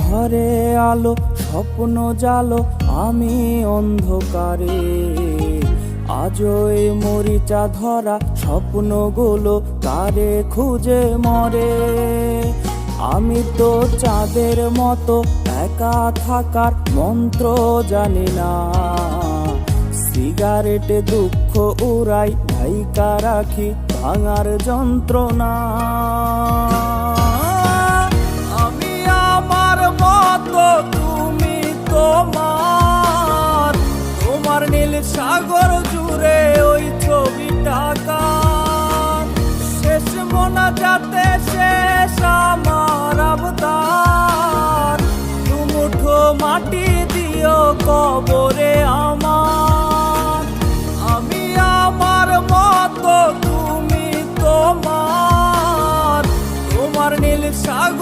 ঘরে আলো স্বপ্ন জালো, আমি অন্ধকারে। আজও এই মরিচা ধরা স্বপ্নগুলো কারে খুঁজে মরে। আমি তো চাঁদের মতো একা থাকার মন্ত্র জানি না, সিগারেটে দুঃখ উড়াই ঢাইকা রাখি ভাঙার যন্ত্রণা। আমি আমার মতো, তুমি তোমার, তোমার নীল সাগর জুড়ে ওই ছবিটা কার। শেষ মোনাজাতে শেষ